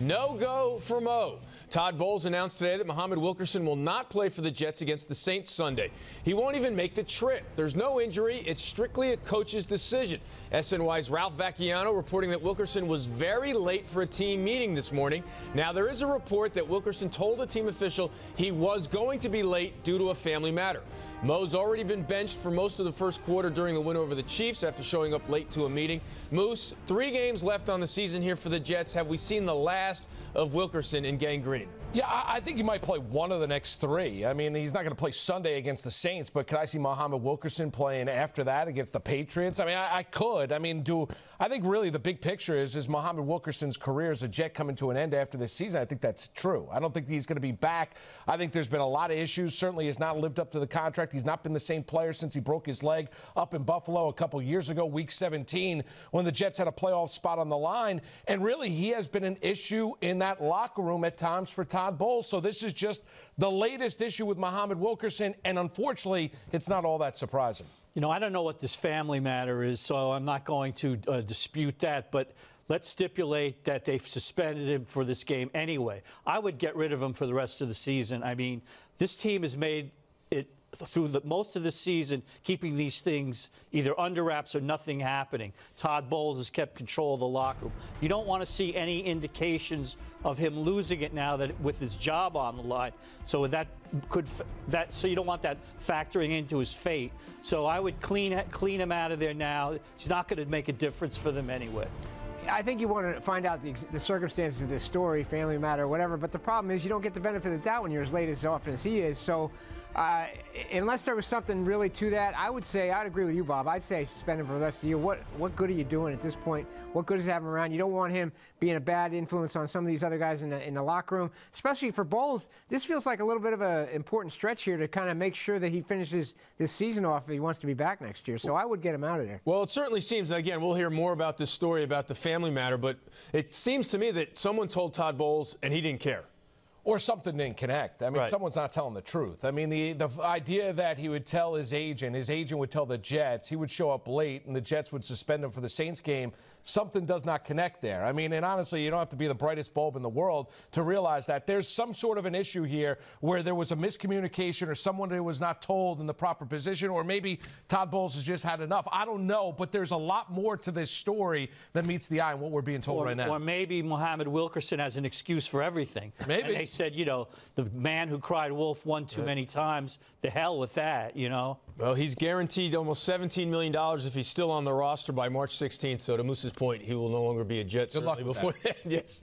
No go for Mo. Todd Bowles announced today that Muhammad Wilkerson will not play for the Jets against the Saints Sunday. He won't even make the trip. There's no injury. It's strictly a coach's decision. SNY's Ralph Vacchiano reporting that Wilkerson was very late for a team meeting this morning. Now, there is a report that Wilkerson told a team official he was going to be late due to a family matter. Mo's already been benched for most of the first quarter during the win over the Chiefs after showing up late to a meeting. Moose, 3 games left on the season here for the Jets. Have we seen the last of Wilkerson in gangrene? Yeah, I think he might play one of the next 3. I mean, he's not going to play Sunday against the Saints, but could I see Muhammad Wilkerson playing after that against the Patriots? I mean, I could. I mean, I think really the big picture is Muhammad Wilkerson's career as a Jet coming to an end after this season? I think that's true. I don't think he's going to be back. I think there's been a lot of issues. Certainly has not lived up to the contract. He's not been the same player since he broke his leg up in Buffalo a couple years ago, Week 17, when the Jets had a playoff spot on the line. And really, he has been an issue in that locker room at times for Todd Bowles. So this is just the latest issue with Muhammad Wilkerson, and unfortunately, it's not all that surprising. You know, I don't know what this family matter is, so I'm not going to dispute that, but let's stipulate that they've suspended him for this game anyway. I would get rid of him for the rest of the season. I mean, this team has made it through most of the season, keeping these things either under wraps or nothing happening. Todd Bowles has kept control of the locker room. You don't want to see any indications of him losing it now that with his job on the line. So so you don't want that factoring into his fate. So I would clean him out of there now. It's not going to make a difference for them anyway. I think you want to find out the circumstances of this story, family matter, whatever. But the problem is you don't get the benefit of the doubt when you're as late as often as he is. So unless there was something really to that, I'd agree with you, Bob. I'd say suspend him for the rest of the year. What good are you doing at this point? What good is having him around? You don't want him being a bad influence on some of these other guys in the locker room, especially for Bowles. This feels like a little bit of an important stretch here to kind of make sure that he finishes this season off if he wants to be back next year. So I would get him out of there. Well, it certainly seems, and again, we'll hear more about this story about the family matter, but it seems to me that someone told Todd Bowles and he didn't care. Or something didn't connect. I mean, right. Someone's not telling the truth. I mean, the idea that he would tell his agent would tell the Jets, he would show up late, and the Jets would suspend him for the Saints game, something does not connect there. I mean, and honestly, you don't have to be the brightest bulb in the world to realize that there's some sort of an issue here where there was a miscommunication or someone that was not told in the proper position, or maybe Todd Bowles has just had enough. I don't know, but there's a lot more to this story than meets the eye and what we're being told right now. Or maybe Muhammad Wilkerson has an excuse for everything. Maybe. And they said, you know, the man who cried wolf one too many times, the hell with that, you know. Well, he's guaranteed almost $17 million if he's still on the roster by March 16th. So to Moose's point, he will no longer be a Jet. Good luck with before that. Yes.